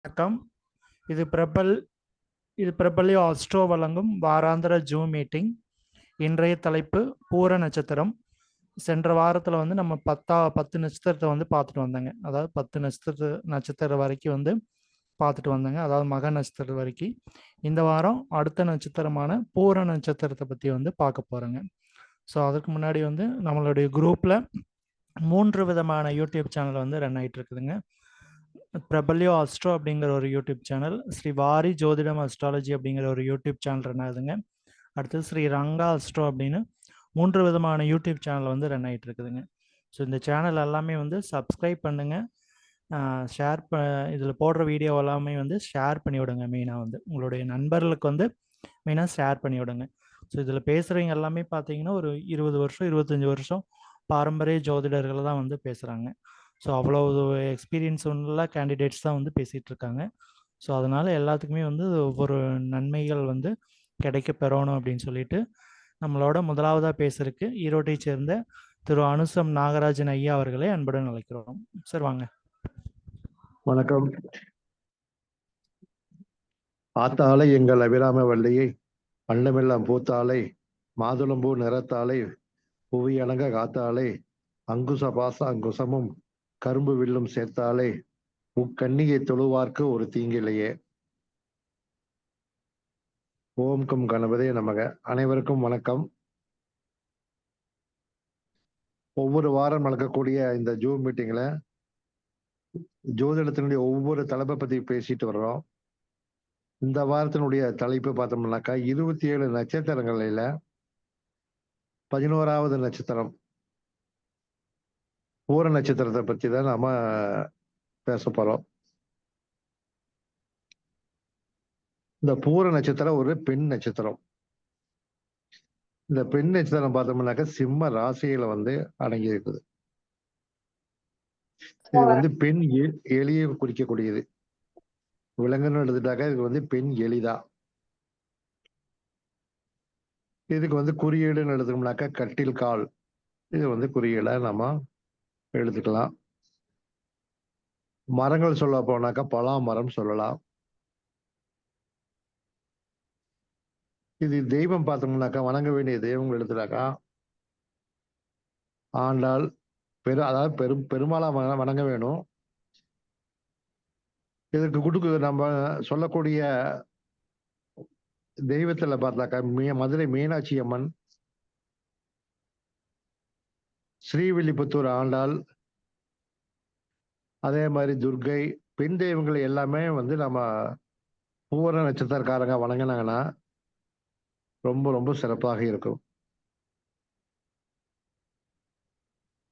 வணக்கம். இது பிரபல் பிரபல்யோ ஆஸ்ட்ரோ வழங்கும் வாராந்திர ஜூம் மீட்டிங். இன்றைய தலைப்பு பூர நட்சத்திரம். சென்ற வாரத்தில் வந்து நம்ம 10 நட்சத்திரத்தை வந்து பார்த்துட்டு வந்தேங்க. அதாவது 10 நட்சத்திரம் வரைக்கும் வந்து பார்த்துட்டு வந்தேங்க. அதாவது மக நட்சத்திரம் வரைக்கும். இந்த வாரம் அடுத்த நட்சத்திரமான பூர நட்சத்திரத்தை பற்றி வந்து பார்க்க போகிறோங்க. ஸோ அதுக்கு முன்னாடி வந்து நம்மளுடைய குரூப்பில் 3 விதமான யூடியூப் சேனல் வந்து ரன் ஆகிட்டு இருக்குதுங்க. பிரபல்யோ அஸ்ட்ரோ அப்படிங்கிற ஒரு யூடியூப் சேனல், ஸ்ரீ வாரி ஜோதிடம் அஸ்ட்ராலஜி அப்படிங்கிற ஒரு யூடியூப் சேனல் ரன் ஆகுதுங்க. அடுத்து ஸ்ரீ ரங்கா அஸ்ட்ரோ அப்படின்னு 3 விதமான யூடியூப் சேனல் வந்து ரன் ஆகிட்டு இருக்குதுங்க. ஸோ இந்த சேனல் எல்லாமே வந்து சப்ஸ்கிரைப் பண்ணுங்கள், ஷேர் இதில் போடுற வீடியோ எல்லாமே வந்து ஷேர் பண்ணி விடுங்க. மெயினாக வந்து உங்களுடைய நண்பர்களுக்கு வந்து மெயினாக ஷேர் பண்ணி விடுங்க. ஸோ இதில் பேசுகிறவங்க எல்லாமே பார்த்தீங்கன்னா ஒரு 20 வருஷம் 25 வருஷம் பாரம்பரிய ஜோதிடர்கள் தான் வந்து பேசுகிறாங்க. ஸோ அவ்வளோ எக்ஸ்பீரியன்ஸ் உள்ள கேண்டிடேட்ஸ் தான் வந்து பேசிகிட்டு இருக்காங்க. ஸோ அதனால் எல்லாத்துக்குமே வந்து ஒவ்வொரு நன்மைகள் வந்து கிடைக்க பெறணும் அப்படின்னு சொல்லிட்டு நம்மளோட முதலாவதாக பேசுறதுக்கு ஈரோட்டை சேர்ந்த திரு அனுசம் நாகராஜன் ஐயா அவர்களை அன்புடன் அழைக்கிறோம். சார் வாங்க. வணக்கம். ஆத்தாலை எங்கள் அபிராம வள்ளியை, அண்டமெல்லாம் பூத்தாலை, மாதுளம்பூ நிறத்தாலை, புவி அணங்க காத்தாலை, அங்குச பாச அங்குசமும் கரும்பு வில்லும் சேர்த்தாலே, முக்கண்ணியை தொழுவார்க்கு ஒரு தீங்கில்லையே. ஓம் கம் கணபதே நமக. அனைவருக்கும் வணக்கம். ஒவ்வொரு வாரம் நடக்கக்கூடிய இந்த ஜூம் மீட்டிங்ல ஜோதிடத்தினுடைய ஒவ்வொரு தலைப்பை பத்தி பேசிட்டு வர்றோம். இந்த வாரத்தினுடைய தலைப்பு பார்த்தோம்னாக்கா 27 நட்சத்திரங்கள்ல 11வது நட்சத்திரம் பூர நட்சத்திரத்தை பத்தி தான் நாம பேச போறோம். இந்த பூர நட்சத்திரம் ஒரு பெண் நட்சத்திரம். இந்த பெண் நட்சத்திரம் பார்த்தோம்னாக்கா சிம்ம ராசியில வந்து அடங்கி இருக்குது. இது வந்து பெண் எலியை குறிக்கக்கூடியது. விலங்குன்னு எடுத்துட்டாக்கா இது வந்து பெண் எலிதான். இதுக்கு வந்து குறியீடுன்னு எடுத்தோம்னாக்கா கட்டில் கால், இது வந்து குறியீடா நம்ம எடுத்துக்கலாம். மரங்கள் சொல்ல போனாக்கா பலாமரம் சொல்லலாம். இது தெய்வம் பார்த்தோம்னாக்கா வணங்க வேண்டிய தெய்வங்கள் எடுத்துட்டாக்கா ஆண்டாள், அதாவது பெருமாளா வணங்க வேணும். இதற்கு நம்ம சொல்லக்கூடிய தெய்வத்துல பார்த்தாக்கா மதுரை மீனாட்சி அம்மன், ஸ்ரீவில்லிபுத்தூர் ஆண்டாள், அதே மாதிரி துர்கை, பெண் தெய்வங்கள் எல்லாமே வந்து நம்ம பூர நட்சத்திரக்காரங்க வணங்கினாங்கன்னா ரொம்ப ரொம்ப சிறப்பாக இருக்கும்.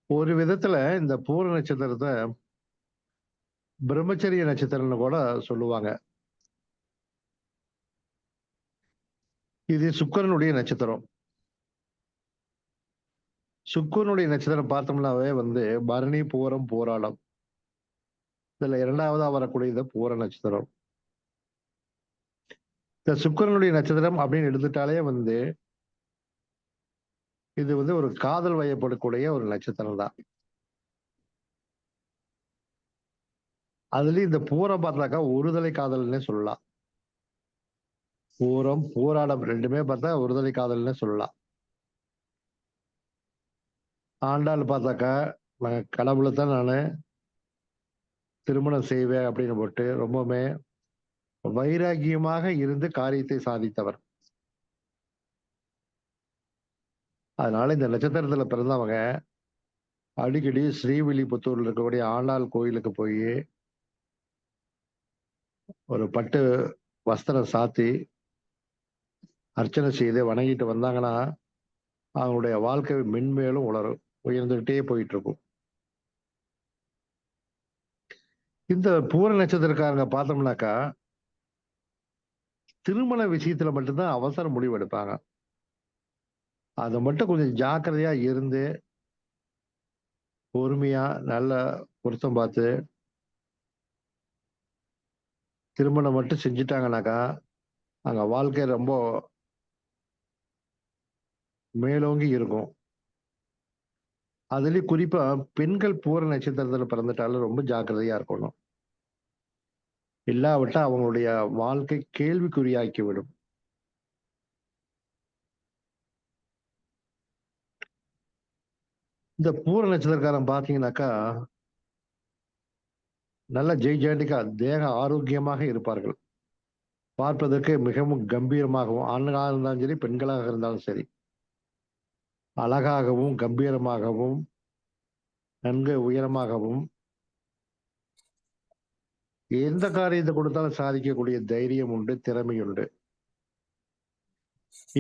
ஒரு விதத்துல இந்த பூர நட்சத்திரத்தை பிரம்மச்சரிய நட்சத்திரம்னு கூட சொல்லுவாங்க. இது சுக்கிரனுடைய நட்சத்திரம். சுக்கிரனுடைய நட்சத்திரம் பார்த்தோம்னாவே வந்து பரணி, பூரம், போராடம், இதுல இரண்டாவதா வரக்கூடியது பூர நட்சத்திரம். இந்த சுக்கிரனுடைய நட்சத்திரம் அப்படின்னு எடுத்துட்டாலே வந்து இது வந்து ஒரு காதல் வயப்படக்கூடிய ஒரு நட்சத்திரம் தான். அதுலயும் இந்த பூரம் பார்த்தாக்கா ஒருதலை காதல்னே சொல்லலாம். பூரம், போராடம் ரெண்டுமே பார்த்தா ஒருதலை காதல்னே சொல்லலாம். ஆண்டாள் பார்த்தாக்கா நான் கடவுளை தான் நான் திருமணம் செய்வேன் அப்படின்னு போட்டு ரொம்பவுமே வைராகியமாக இருந்து காரியத்தை சாதித்தவர். அதனால இந்த நட்சத்திரத்துல பிறந்தவங்க அடிக்கடி ஸ்ரீவில்லிபுத்தூர்ல இருக்கக்கூடிய ஆண்டாள் கோயிலுக்கு போய் ஒரு பட்டு வஸ்திரம் சாத்தி அர்ச்சனை செய்து வணங்கிட்டு வந்தாங்கன்னா அவங்களுடைய வாழ்க்கை மென்மேலும் உயர்ந்துகிட்டே போயிட்டு இருக்கும். இந்த பூர நட்சத்திரக்காரங்க பார்த்தோம்னாக்கா திருமண விஷயத்துல மட்டும்தான் அவசர முடிவு எடுப்பாங்க. அதை மட்டும் கொஞ்சம் ஜாக்கிரதையா இருந்து பொறுமையா நல்ல பொருத்தம் பார்த்து திருமணம் மட்டும் செஞ்சுட்டாங்கனாக்கா அங்க வாழ்க்கை ரொம்ப மேலோங்கி இருக்கும். அதுலயும் குறிப்பா பெண்கள் பூர நட்சத்திரத்துல பிறந்துட்டாலும் ரொம்ப ஜாக்கிரதையா இருக்கணும். இல்லாவிட்டால் அவங்களுடைய வாழ்க்கை கேள்விக்குறியாக்கிவிடும். இந்த பூர நட்சத்திரக்காரன் பார்த்தீங்கன்னாக்கா நல்ல ஜெய்ஜாண்டிக்கா தேக ஆரோக்கியமாக இருப்பார்கள். பார்ப்பதற்கு மிகவும் கம்பீரமாகவும், ஆண்களாக இருந்தாலும் சரி, பெண்களாக இருந்தாலும் சரி, அழகாகவும் கம்பீரமாகவும் நன்கு உயரமாகவும் எந்த காரியத்தை கொடுத்தாலும் சாதிக்கக்கூடிய தைரியம் உண்டு, திறமை உண்டு.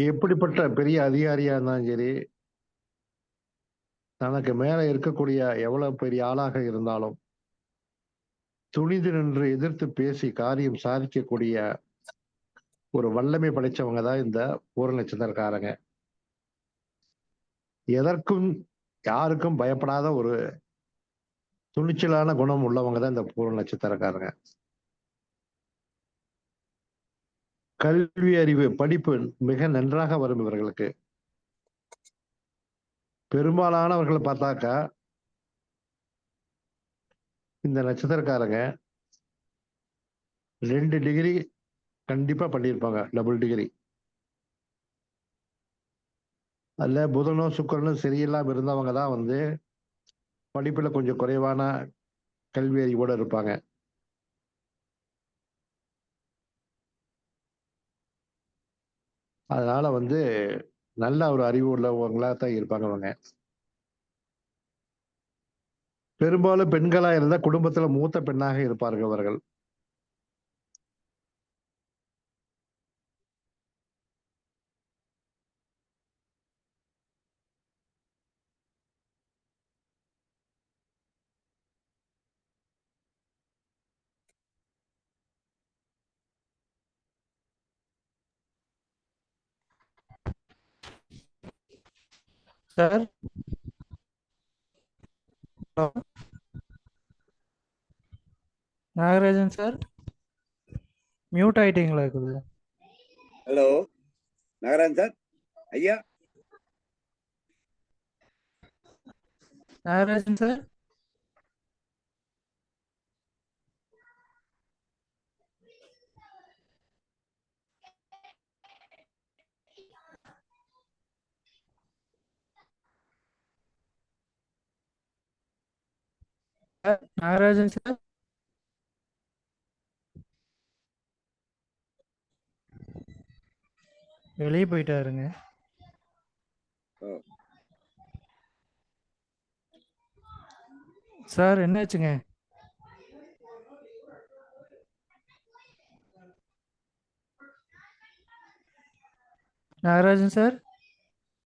எப்படிப்பட்ட பெரிய அதிகாரியா இருந்தாலும் சரி, தனக்கு மேல இருக்கக்கூடிய எவ்வளவு பெரிய ஆளாக இருந்தாலும் துணிந்து நின்று எதிர்த்து பேசி காரியம் சாதிக்கக்கூடிய ஒரு வல்லமை படைச்சவங்க தான் இந்த பூர நட்சத்திரக்காரங்க. எதற்கும் யாருக்கும் பயப்படாத ஒரு துணிச்சலான குணம் உள்ளவங்க தான் இந்த பூர நட்சத்திரக்காரங்க. கல்வி அறிவு படிப்பு மிக நன்றாக வரும் இவர்களுக்கு. பெரும்பாலானவர்களை பார்த்தாக்கா இந்த நட்சத்திரக்காரங்க 2 டிகிரி கண்டிப்பா பண்ணியிருப்பாங்க, டபுள் டிகிரி. அதுல புதனோ சுக்கிரனோ சரியில்லாம இருந்தவங்க தான் வந்து படிப்புல கொஞ்சம் குறைவான கல்வி அறிவோட இருப்பாங்க. அதனால வந்து நல்ல ஒரு அறிவு உள்ளவங்களா தான் இருப்பாங்க அவங்க. பெரும்பாலும் பெண்களா இருந்தா குடும்பத்துல மூத்த பெண்ணாக இருப்பார்கள் அவர்கள். Sir. Hello. Nagarajan sir, mute ஆயிட்டீங்களா இருக்குது? ஹலோ நாகராஜன் சார், ஐயா. நாகராஜன் சார், நாகராஜன் சார், வெளியே போயிட்டாருங்க. சார் என்னாச்சுங்க? நாகராஜன் சார்,